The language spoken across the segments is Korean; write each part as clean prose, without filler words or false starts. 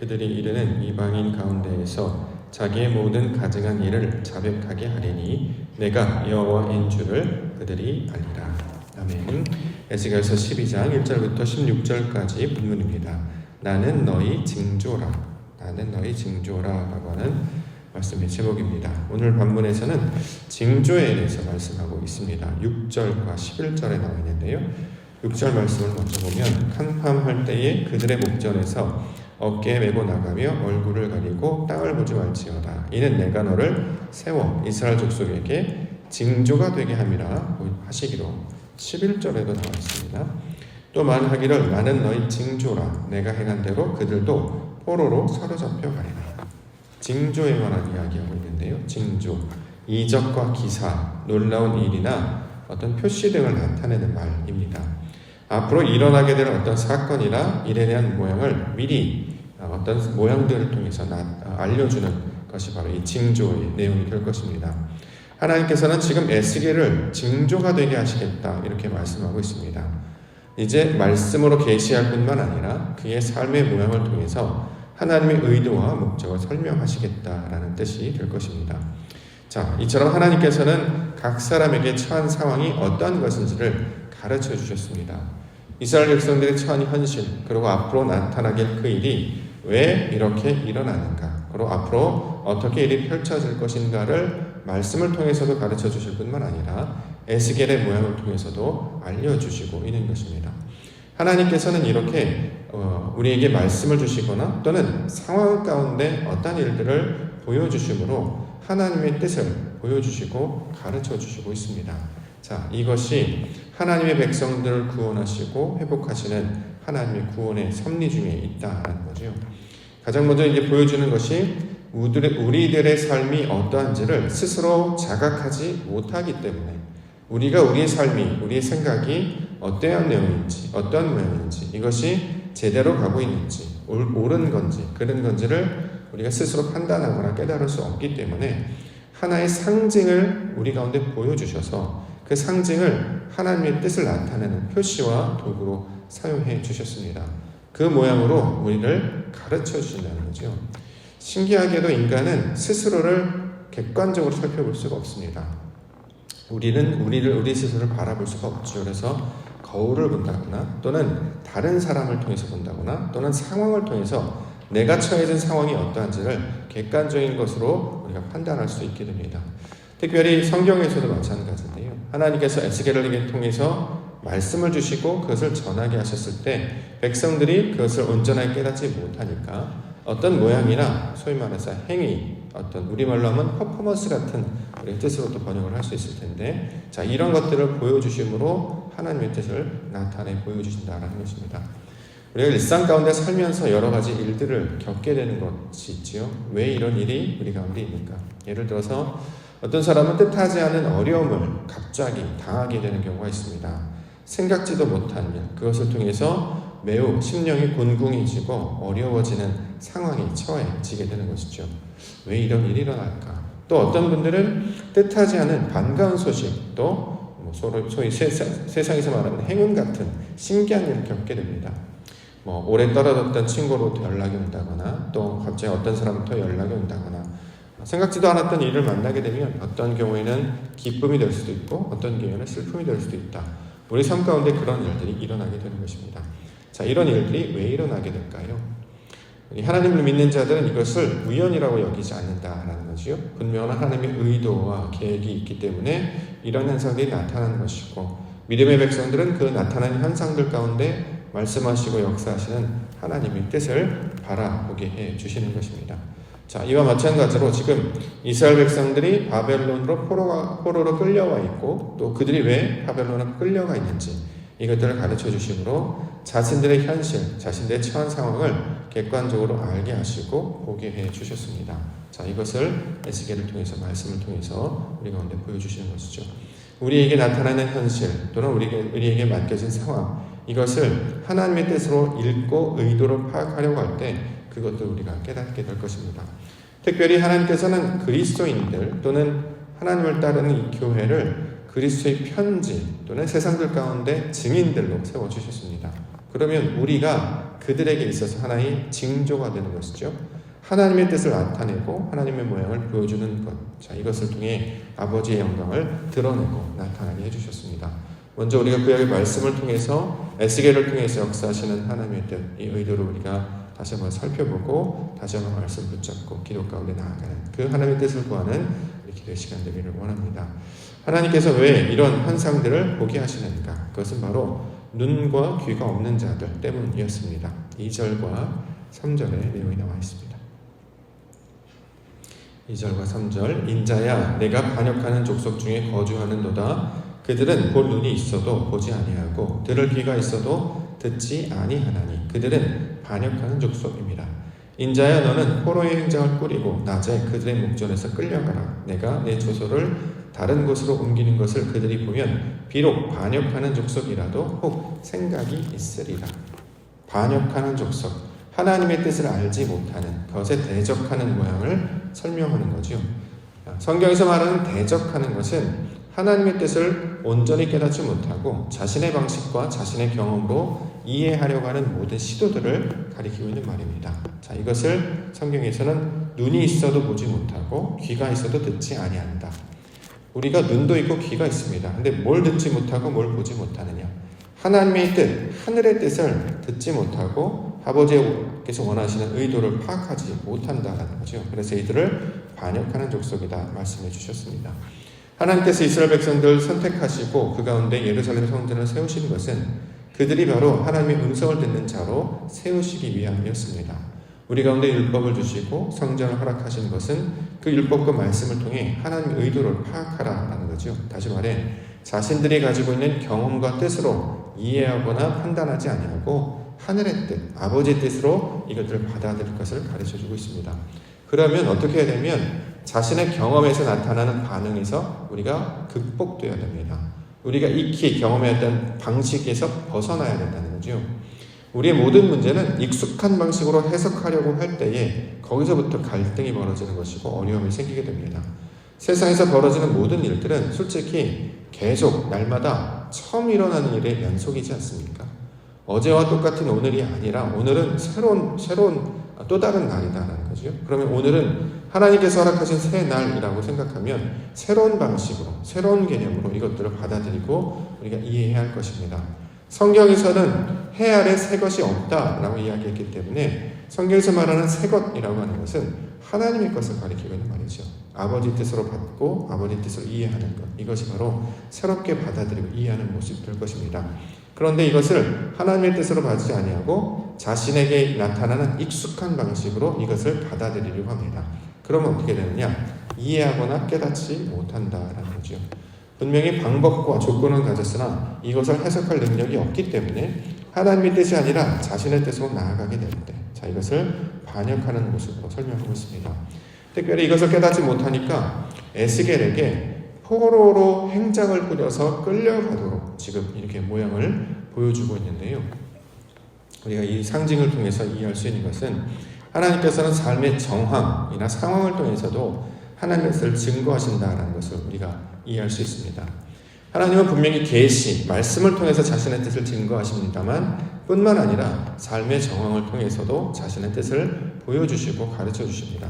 그들이 이르는 이방인 가운데에서 자기의 모든 가증한 일을 자백하게 하리니 내가 여호와인 줄을 그들이 알리라. 아멘. 에스겔서 12장 1절부터 16절까지 본문입니다. 나는 너희 징조라. 나는 너희 징조라라고 하는 말씀의 제목입니다. 오늘 본문에서는 징조에 대해서 말씀하고 있습니다. 6절과 11절에 나와 있는데요. 6절 말씀을 먼저 보면 캄캄할 때에 그들의 목전에서 어깨에 메고 나가며 얼굴을 가리고 땅을 보지 말지어다. 이는 내가 너를 세워 이스라엘 족속에게 징조가 되게 함이라 하시기로 11절에도 나와 있습니다. 또 말하기를 나는 너희 징조라. 내가 행한 대로 그들도 포로로 사로잡혀 가리라. 징조에 관한 이야기하고 있는데요. 징조, 이적과 기사, 놀라운 일이나 어떤 표시 등을 나타내는 말입니다. 앞으로 일어나게 될 어떤 사건이나 일에 대한 모양을 미리 어떤 모양들을 통해서 알려주는 것이 바로 이 징조의 내용이 될 것입니다. 하나님께서는 지금 에스겔을 징조가 되게 하시겠다 이렇게 말씀하고 있습니다. 이제 말씀으로 계시할 뿐만 아니라 그의 삶의 모양을 통해서 하나님의 의도와 목적을 설명하시겠다라는 뜻이 될 것입니다. 자, 이처럼 하나님께서는 각 사람에게 처한 상황이 어떠한 것인지를 가르쳐 주셨습니다. 이스라엘 백성들의 처한 현실, 그리고 앞으로 나타나길 그 일이 왜 이렇게 일어나는가, 그리고 앞으로 어떻게 일이 펼쳐질 것인가를 말씀을 통해서도 가르쳐 주실 뿐만 아니라 에스겔의 모양을 통해서도 알려주시고 있는 것입니다. 하나님께서는 이렇게 우리에게 말씀을 주시거나 또는 상황 가운데 어떤 일들을 보여주심으로 하나님의 뜻을 보여주시고 가르쳐 주시고 있습니다. 자, 이것이 하나님의 백성들을 구원하시고 회복하시는 하나님의 구원의 섭리 중에 있다는 거죠. 가장 먼저 이제 보여주는 것이 우리들의 삶이 어떠한지를 스스로 자각하지 못하기 때문에 우리가 우리의 삶이, 우리의 생각이 어떠한 내용인지, 어떤 모양인지, 이것이 제대로 가고 있는지, 옳은 건지, 그런 건지를 우리가 스스로 판단하거나 깨달을 수 없기 때문에 하나의 상징을 우리 가운데 보여주셔서 그 상징을 하나님의 뜻을 나타내는 표시와 도구로 사용해 주셨습니다. 그 모양으로 우리를 가르쳐 주신다는 거죠. 신기하게도 인간은 스스로를 객관적으로 살펴볼 수가 없습니다. 우리는 우리 스스로를 바라볼 수가 없죠. 그래서 거울을 본다거나 또는 다른 사람을 통해서 본다거나 또는 상황을 통해서 내가 처해진 상황이 어떠한지를 객관적인 것으로 우리가 판단할 수 있게 됩니다. 특별히 성경에서도 마찬가지인데요. 하나님께서 에스겔을 통해서 말씀을 주시고 그것을 전하게 하셨을 때 백성들이 그것을 온전하게 깨닫지 못하니까 어떤 모양이나 소위 말해서 행위, 어떤 우리말로 하면 퍼포먼스 같은 우리의 뜻으로 또 번역을 할 수 있을 텐데, 자, 이런 것들을 보여주심으로 하나님의 뜻을 나타내 보여주신다라는 것입니다. 우리가 일상 가운데 살면서 여러 가지 일들을 겪게 되는 것이 있지요. 왜 이런 일이 우리 가운데 있는가? 예를 들어서 어떤 사람은 뜻하지 않은 어려움을 갑자기 당하게 되는 경우가 있습니다. 생각지도 못한 일, 그것을 통해서 매우 심령이 곤궁해지고 어려워지는 상황에 처해지게 되는 것이죠. 왜 이런 일이 일어날까? 또 어떤 분들은 뜻하지 않은 반가운 소식, 또 소위 세상에서 말하는 행운 같은 신기한 일을 겪게 됩니다. 오래 떨어졌던 친구로부터 연락이 온다거나 또 갑자기 어떤 사람부터 연락이 온다거나 생각지도 않았던 일을 만나게 되면 어떤 경우에는 기쁨이 될 수도 있고 어떤 경우에는 슬픔이 될 수도 있다. 우리 삶 가운데 그런 일들이 일어나게 되는 것입니다. 자, 이런 일들이 왜 일어나게 될까요? 하나님을 믿는 자들은 이것을 우연이라고 여기지 않는다라는 거죠. 분명한 하나님의 의도와 계획이 있기 때문에 이런 현상들이 나타나는 것이고, 믿음의 백성들은 그 나타나는 현상들 가운데 말씀하시고 역사하시는 하나님의 뜻을 바라보게 해 주시는 것입니다. 자, 이와 마찬가지로 지금 이스라엘 백성들이 바벨론으로 포로로 끌려와 있고 또 그들이 왜 바벨론으로 끌려가 있는지 이것들을 가르쳐 주심으로 자신들의 현실, 자신들의 처한 상황을 객관적으로 알게 하시고 보게 해 주셨습니다. 자, 이것을 에스겔을 통해서 말씀을 통해서 우리 가운데 보여주시는 것이죠. 우리에게 나타나는 현실 또는 우리에게 맡겨진 상황, 이것을 하나님의 뜻으로 읽고 의도로 파악하려고 할 때 그것도 우리가 깨닫게 될 것입니다. 특별히 하나님께서는 그리스도인들 또는 하나님을 따르는 이 교회를 그리스도의 편지 또는 세상들 가운데 증인들로 세워주셨습니다. 그러면 우리가 그들에게 있어서 하나의 징조가 되는 것이죠. 하나님의 뜻을 나타내고 하나님의 모양을 보여주는 것. 자, 이것을 통해 아버지의 영광을 드러내고 나타나게 해주셨습니다. 먼저 우리가 구약의 말씀을 통해서 에스겔을 통해서 역사하시는 하나님의 뜻, 이 의도를 우리가 다시 한번 살펴보고 다시 한번 말씀 붙잡고 기도 가운데 나아가는 그 하나님의 뜻을 구하는 우리 기도의 시간 되기를 원합니다. 하나님께서 왜 이런 환상들을 보게 하시는가? 그것은 바로 눈과 귀가 없는 자들 때문이었습니다. 2절과 3절에 내용이 나와 있습니다. 2절과 3절 인자야 내가 반역하는 족속 중에 거주하는도다. 그들은 볼 눈이 있어도 보지 아니하고 들을 귀가 있어도 듣지 아니하나니 그들은 반역하는 족속입니다. 인자야 너는 포로의 행장을 꾸리고 낮에 그들의 목전에서 끌려가라. 내가 내 조소를 다른 곳으로 옮기는 것을 그들이 보면 비록 반역하는 족속이라도 혹 생각이 있으리라. 반역하는 족속, 하나님의 뜻을 알지 못하는 것에 대적하는 모양을 설명하는 거죠. 성경에서 말하는 대적하는 것은 하나님의 뜻을 온전히 깨닫지 못하고 자신의 방식과 자신의 경험으로 이해하려고 하는 모든 시도들을 가리키고 있는 말입니다. 자, 이것을 성경에서는 눈이 있어도 보지 못하고 귀가 있어도 듣지 아니한다. 우리가 눈도 있고 귀가 있습니다. 근데 뭘 듣지 못하고 뭘 보지 못하느냐? 하나님의 뜻, 하늘의 뜻을 듣지 못하고 아버지께서 원하시는 의도를 파악하지 못한다는 거죠. 그래서 이들을 반역하는 족속이다 말씀해 주셨습니다. 하나님께서 이스라엘 백성들을 선택하시고 그 가운데 예루살렘 성전을 세우신 것은 그들이 바로 하나님의 음성을 듣는 자로 세우시기 위함이었습니다. 우리 가운데 율법을 주시고 성전을 허락하신 것은 그 율법과 말씀을 통해 하나님의 의도를 파악하라는 거죠. 다시 말해 자신들이 가지고 있는 경험과 뜻으로 이해하거나 판단하지 아니하고 하늘의 뜻, 아버지의 뜻으로 이것들을 받아들일 것을 가르쳐주고 있습니다. 그러면 어떻게 해야 되면 자신의 경험에서 나타나는 반응에서 우리가 극복되어야 됩니다. 우리가 익히 경험했던 방식에서 벗어나야 된다는 거죠. 우리의 모든 문제는 익숙한 방식으로 해석하려고 할 때에 거기서부터 갈등이 벌어지는 것이고 어려움이 생기게 됩니다. 세상에서 벌어지는 모든 일들은 솔직히 계속 날마다 처음 일어나는 일의 연속이지 않습니까? 어제와 똑같은 오늘이 아니라 오늘은 새로운 또 다른 날이다라는 거죠. 그러면 오늘은 하나님께서 허락하신 새 날이라고 생각하면 새로운 방식으로, 새로운 개념으로 이것들을 받아들이고 우리가 이해해야 할 것입니다. 성경에서는 해 아래 새 것이 없다라고 이야기했기 때문에 성경에서 말하는 새 것이라고 하는 것은 하나님의 것을 가리키고 있는 말이죠. 아버지 뜻으로 받고 아버지 뜻을 이해하는 것, 이것이 바로 새롭게 받아들이고 이해하는 모습이 될 것입니다. 그런데 이것을 하나님의 뜻으로 받지 아니하고 자신에게 나타나는 익숙한 방식으로 이것을 받아들이려고 합니다. 그러면 어떻게 되느냐? 이해하거나 깨닫지 못한다라는 거죠. 분명히 방법과 조건은 가졌으나 이것을 해석할 능력이 없기 때문에 하나님의 뜻이 아니라 자신의 뜻으로 나아가게 되는데, 자, 이것을 반역하는 모습으로 설명하고 있습니다. 특별히 이것을 깨닫지 못하니까 에스겔에게 포로로 행장을 꾸려서 끌려가도록 지금 이렇게 모양을 보여주고 있는데요. 우리가 이 상징을 통해서 이해할 수 있는 것은 하나님께서는 삶의 정황이나 상황을 통해서도 하나님의 뜻을 증거하신다라는 것을 우리가 이해할 수 있습니다. 하나님은 분명히 계시, 말씀을 통해서 자신의 뜻을 증거하십니다만 뿐만 아니라 삶의 정황을 통해서도 자신의 뜻을 보여주시고 가르쳐 주십니다.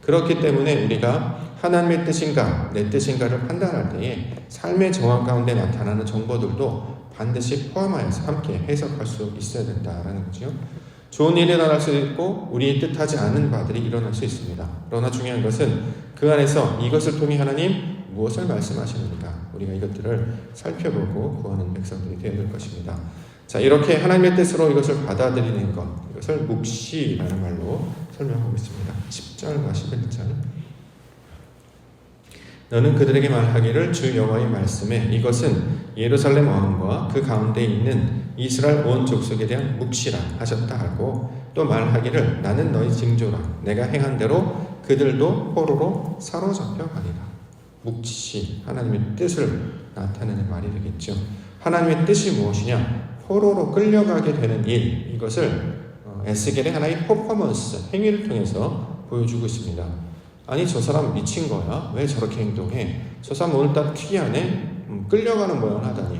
그렇기 때문에 우리가 하나님의 뜻인가 내 뜻인가를 판단할 때에 삶의 정황 가운데 나타나는 정보들도 반드시 포함하여서 함께 해석할 수 있어야 된다라는 거죠. 좋은 일이 일어날 수 있고 우리의 뜻하지 않은 바들이 일어날 수 있습니다. 그러나 중요한 것은 그 안에서 이것을 통해 하나님 무엇을 말씀하시는가, 우리가 이것들을 살펴보고 구하는 백성들이 되어야 될 것입니다. 자, 이렇게 하나님의 뜻으로 이것을 받아들이는 것, 이것을 묵시라는 말로 설명하고 있습니다. 10절과 11절. 너는 그들에게 말하기를 주 여호와의 말씀에 이것은 예루살렘 왕과 그 가운데 있는 이스라엘 온 족속에 대한 묵시라 하셨다 하고, 또 말하기를 나는 너희 징조라, 내가 행한 대로 그들도 포로로 사로잡혀 가리라. 묵시, 하나님의 뜻을 나타내는 말이 되겠죠. 하나님의 뜻이 무엇이냐? 포로로 끌려가게 되는 일, 이것을 에스겔의 하나의 퍼포먼스, 행위를 통해서 보여주고 있습니다. 아니, 저 사람 미친 거야? 왜 저렇게 행동해? 저 사람 오늘따라 특이하네? 끌려가는 모양을 하다니.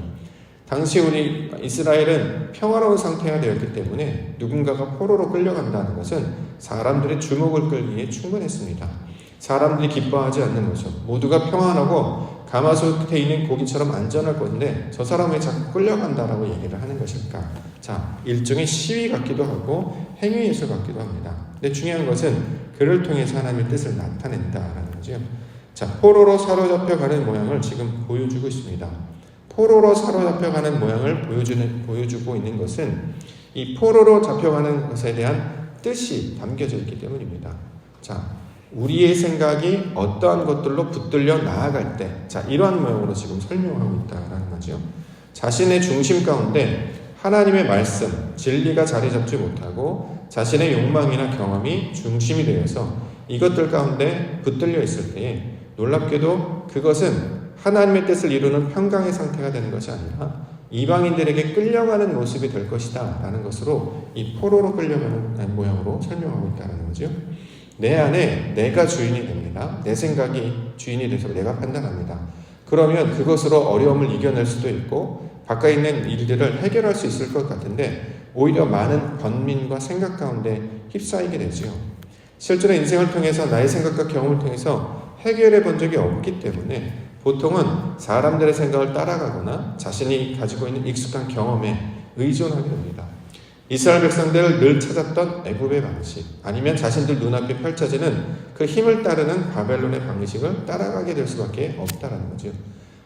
당시 우리 이스라엘은 평화로운 상태가 되었기 때문에 누군가가 포로로 끌려간다는 것은 사람들의 주목을 끌기에 충분했습니다. 사람들이 기뻐하지 않는 모습, 모두가 평안하고 가마솥에 있는 고기처럼 안전할 건데 저 사람이 자꾸 끌려간다라고 얘기를 하는 것일까? 자, 일종의 시위 같기도 하고 행위예술 같기도 합니다. 근데 중요한 것은 그를 통해서 하나님의 뜻을 나타낸다라는 거죠. 자, 포로로 사로잡혀가는 모양을 지금 보여주고 있습니다. 포로로 사로잡혀가는 모양을 보여주고 있는 것은 이 포로로 잡혀가는 것에 대한 뜻이 담겨져 있기 때문입니다. 자, 우리의 생각이 어떠한 것들로 붙들려 나아갈 때, 자, 이러한 모양으로 지금 설명하고 있다라는 거죠. 자신의 중심 가운데 하나님의 말씀, 진리가 자리 잡지 못하고 자신의 욕망이나 경험이 중심이 되어서 이것들 가운데 붙들려 있을 때에 놀랍게도 그것은 하나님의 뜻을 이루는 평강의 상태가 되는 것이 아니라 이방인들에게 끌려가는 모습이 될 것이다 라는 것으로 이 포로로 끌려가는 모양으로 설명하고 있다는 거죠. 내 안에 내가 주인이 됩니다. 내 생각이 주인이 돼서 내가 판단합니다. 그러면 그것으로 어려움을 이겨낼 수도 있고 바깥에 있는 일들을 해결할 수 있을 것 같은데 오히려 많은 번민과 생각 가운데 휩싸이게 되죠. 실제로 인생을 통해서 나의 생각과 경험을 통해서 해결해 본 적이 없기 때문에 보통은 사람들의 생각을 따라가거나 자신이 가지고 있는 익숙한 경험에 의존하게 됩니다. 이스라엘 백성들을 늘 찾았던 애굽의 방식, 아니면 자신들 눈앞에 펼쳐지는 그 힘을 따르는 바벨론의 방식을 따라가게 될 수밖에 없다는 거죠.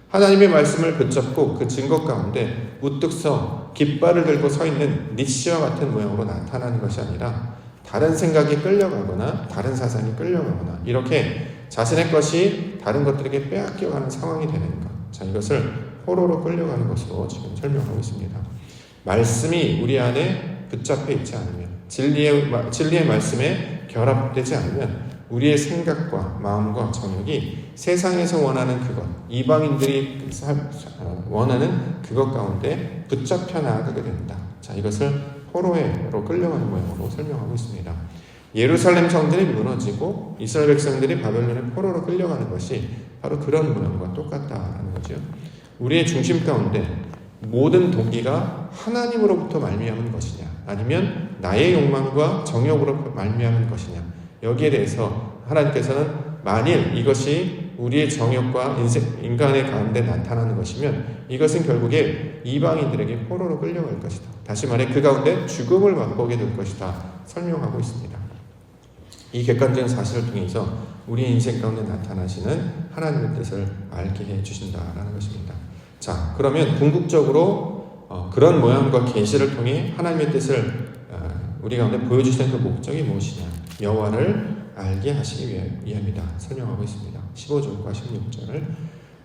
하나님의 말씀을 붙잡고 그 증거 가운데 우뚝 서 깃발을 들고 서 있는 니시와 같은 모양으로 나타나는 것이 아니라 다른 생각이 끌려가거나 다른 사상이 끌려가거나 이렇게 자신의 것이 다른 것들에게 빼앗겨가는 상황이 되는 것. 자, 이것을 포로로 끌려가는 것으로 지금 설명하고 있습니다. 말씀이 우리 안에 붙잡혀 있지 않으면, 진리의 말씀에 결합되지 않으면 우리의 생각과 마음과 정욕이 세상에서 원하는 그것, 이방인들이 원하는 그것 가운데 붙잡혀 나아가게 된다. 자, 이것을 포로로 끌려가는 모양으로 설명하고 있습니다. 예루살렘 성전이 무너지고 이스라엘 백성들이 바벨론의 포로로 끌려가는 것이 바로 그런 모양과 똑같다는 거죠. 우리의 중심 가운데 모든 동기가 하나님으로부터 말미암은 것이냐, 아니면 나의 욕망과 정욕으로 말미암은 것이냐, 여기에 대해서 하나님께서는 만일 이것이 우리의 정욕과 인간의 가운데 나타나는 것이면 이것은 결국에 이방인들에게 포로로 끌려갈 것이다. 다시 말해 그 가운데 죽음을 맛보게 될 것이다. 설명하고 있습니다. 이 객관적인 사실을 통해서 우리 인생 가운데 나타나시는 하나님의 뜻을 알게 해주신다라는 것입니다. 자, 그러면 궁극적으로 그런 모양과 계시를 통해 하나님의 뜻을 우리 가운데 보여주시는 그 목적이 무엇이냐? 여호와를 알게 하시기 위함이다. 설명하고 있습니다. 15절과 16절을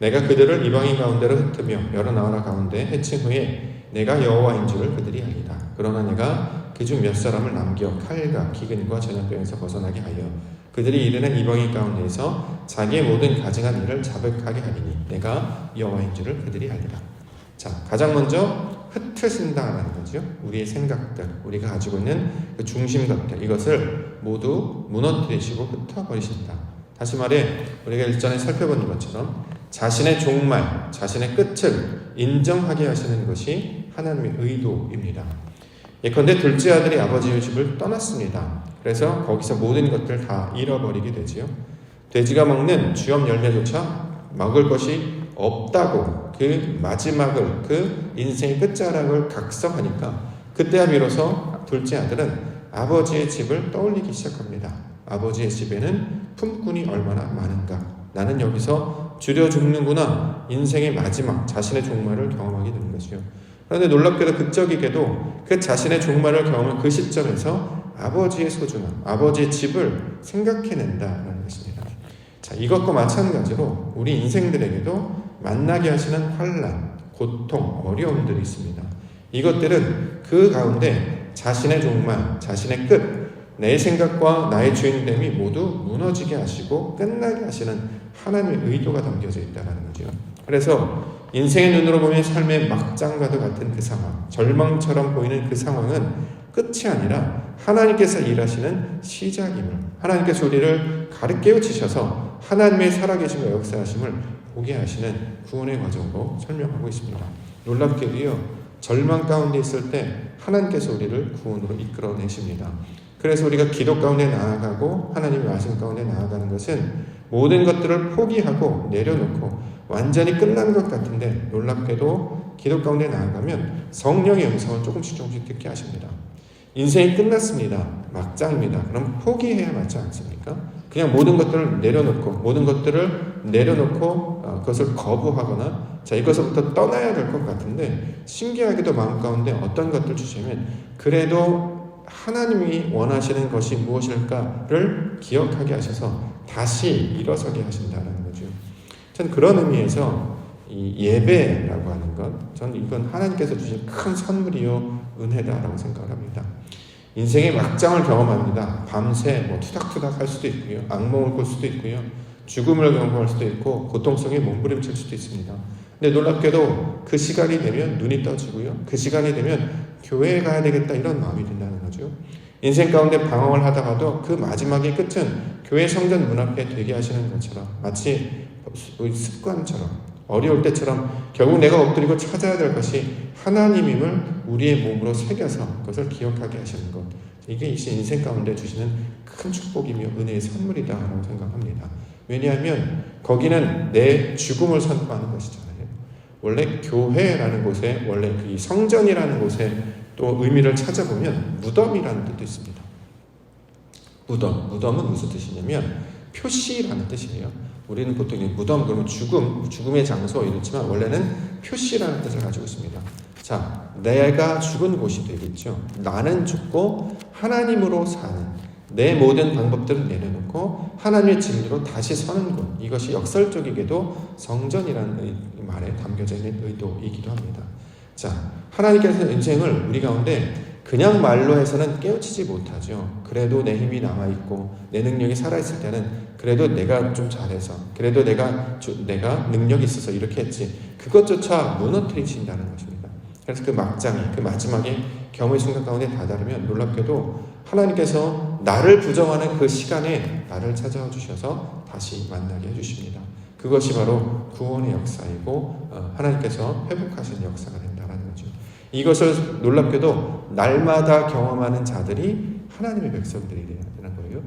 내가 그들을 이방인 가운데로 흩으며 여러 나라 가운데 해친 후에 내가 여호와인 줄을 그들이 알리라. 그러나 내가 그중 몇 사람을 남겨 칼과 기근과 전염병에서 벗어나게 하여 그들이 이르는 이방인 가운데에서 자기의 모든 가증한 일을 자백하게 하리니 내가 여호와인 줄을 그들이 알리라. 자, 가장 먼저 흩으신다라는 거죠. 우리의 생각들, 우리가 가지고 있는 그 중심각들, 이것을 모두 무너뜨리시고 흩어버리신다. 다시 말해 우리가 일전에 살펴본 것처럼 자신의 종말, 자신의 끝을 인정하게 하시는 것이 하나님의 의도입니다. 예컨대 둘째 아들이 아버지의 집을 떠났습니다. 그래서 거기서 모든 것들 다 잃어버리게 되지요. 돼지가 먹는 주염 열매조차 먹을 것이 없다고 그 마지막을, 그 인생의 끝자락을 각성하니까 그때야 비로소 둘째 아들은 아버지의 집을 떠올리기 시작합니다. 아버지의 집에는 품꾼이 얼마나 많은가. 나는 여기서 줄여 죽는구나. 인생의 마지막, 자신의 종말을 경험하게 되는 것이요. 그런데 놀랍게도 극적이게도 그 자신의 종말을 경험한 그 시점에서 아버지의 소중함, 아버지의 집을 생각해낸다는 것입니다. 자, 이것과 마찬가지로 우리 인생들에게도 만나게 하시는 환난, 고통, 어려움들이 있습니다. 이것들은 그 가운데 자신의 종말, 자신의 끝, 내 생각과 나의 주인됨이 모두 무너지게 하시고 끝나게 하시는 하나님의 의도가 담겨져 있다는 거죠. 그래서 인생의 눈으로 보면 삶의 막장과도 같은 그 상황, 절망처럼 보이는 그 상황은 끝이 아니라 하나님께서 일하시는 시작임을, 하나님께서 우리를 가르쳐 주셔서 하나님의 살아계심과 역사하심을 보게 하시는 구원의 과정으로 설명하고 있습니다. 놀랍게도요, 절망 가운데 있을 때 하나님께서 우리를 구원으로 이끌어내십니다. 그래서 우리가 기도 가운데 나아가고 하나님의 말씀 가운데 나아가는 것은 모든 것들을 포기하고 내려놓고 완전히 끝난 것 같은데, 놀랍게도 기도 가운데 나아가면 성령의 음성을 조금씩 듣게 하십니다. 인생이 끝났습니다. 막장입니다. 그럼 포기해야 맞지 않습니까? 그냥 모든 것들을 내려놓고 그것을 거부하거나 이것으로부터 떠나야 될 것 같은데, 신기하게도 마음 가운데 어떤 것들 주시면 그래도 하나님이 원하시는 것이 무엇일까를 기억하게 하셔서 다시 일어서게 하신다는 거죠. 전 그런 의미에서 이 예배라고 하는 것, 저는 이건 하나님께서 주신 큰 선물이요 은혜다라고 생각을 합니다. 인생의 막장을 경험합니다. 밤새 투닥투닥 할 수도 있고요, 악몽을 꿀 수도 있고요, 죽음을 경험할 수도 있고, 고통성에 몸부림칠 수도 있습니다. 근데 놀랍게도 그 시간이 되면 눈이 떠지고요, 그 시간이 되면 교회에 가야 되겠다 이런 마음이 든다는 거죠. 인생 가운데 방황을 하다가도 그 마지막의 끝은 교회 성전 문 앞에 되게 하시는 것처럼, 마치 습관처럼, 어려울 때처럼 결국 내가 엎드리고 찾아야 될 것이 하나님임을 우리의 몸으로 새겨서 그것을 기억하게 하시는 것, 이게 인생 가운데 주시는 큰 축복이며 은혜의 선물이다라고 생각합니다. 왜냐하면 거기는 내 죽음을 선포하는 것이잖아요. 원래 교회라는 곳에, 원래 그 성전이라는 곳에 또 의미를 찾아보면 무덤이라는 뜻도 있습니다. 무덤은 무슨 뜻이냐면 표시라는 뜻이에요. 우리는 보통 무덤 그러면 죽음의 장소 이렇지만 원래는 표시라는 뜻을 가지고 있습니다. 자, 내가 죽은 곳이 되겠죠. 나는 죽고 하나님으로 사는, 내 모든 방법들을 내려놓고 하나님의 진리로 다시 서는 곳, 이것이 역설적이게도 성전이라는 말에 담겨져 있는 의도이기도 합니다. 자, 하나님께서 인생을 우리 가운데 그냥 말로 해서는 깨우치지 못하죠. 그래도 내 힘이 남아있고 내 능력이 살아있을 때는 그래도 내가 좀 잘해서, 그래도 내가 능력이 있어서 이렇게 했지, 그것조차 무너뜨리신다는 것입니다. 그래서 그 막장에, 그 마지막에 경험의 순간 가운데 다다르면 놀랍게도 하나님께서 나를 부정하는 그 시간에 나를 찾아와 주셔서 다시 만나게 해주십니다. 그것이 바로 구원의 역사이고 하나님께서 회복하시는 역사가 된다는 거죠. 이것을 놀랍게도 날마다 경험하는 자들이 하나님의 백성들이라는 거예요.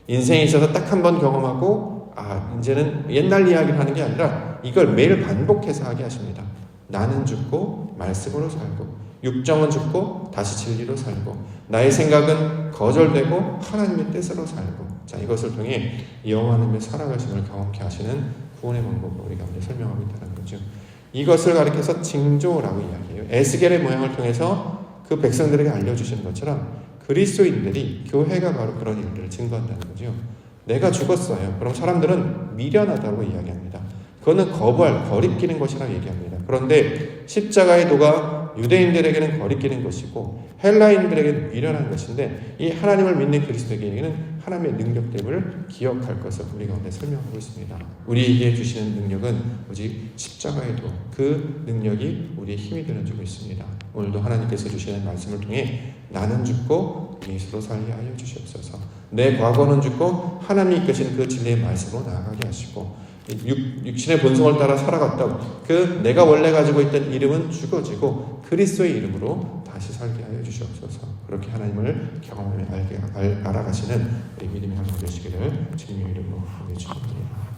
인생에 있어서 딱 한 번 경험하고 이제는 옛날 이야기를 하는 게 아니라 이걸 매일 반복해서 하게 하십니다. 나는 죽고 말씀으로 살고, 육정은 죽고 다시 진리로 살고, 나의 생각은 거절되고 하나님의 뜻으로 살고, 자, 이것을 통해 여호와 하나님의 살아가심을 경험케 하시는 구원의 방법을 우리 가운데 설명하고 있다는 거죠. 이것을 가리켜서 징조라고 이야기해요. 에스겔의 모양을 통해서 그 백성들에게 알려주시는 것처럼 그리스도인들이, 교회가 바로 그런 일들을 증거한다는 거죠. 내가 죽었어요. 그럼 사람들은 미련하다고 이야기합니다. 그거는 거리끼는 것이라고 얘기합니다. 그런데 십자가의 도가 유대인들에게는 거리끼는 것이고 헬라인들에게는 미련한 것인데, 이 하나님을 믿는 그리스도에게는 하나님의 능력됨을 기억할 것을 우리 가운데 설명하고 있습니다. 우리에게 주시는 능력은 오직 십자가의 도, 그 능력이 우리의 힘이 되는 줄 믿습니다. 오늘도 하나님께서 주시는 말씀을 통해 나는 죽고 예수로 살게 하여 주시옵소서. 내 과거는 죽고 하나님이 이끄시는 그 진리의 말씀으로 나아가게 하시고, 육신의 본성을 따라 살아갔던 그 내가 원래 가지고 있던 이름은 죽어지고 그리스도의 이름으로 다시 살게 하여 주시옵소서. 그렇게 하나님을 경험하며 알아가시는 우리 믿음의 가정 되시기를 주님의 이름으로 기도드립니다.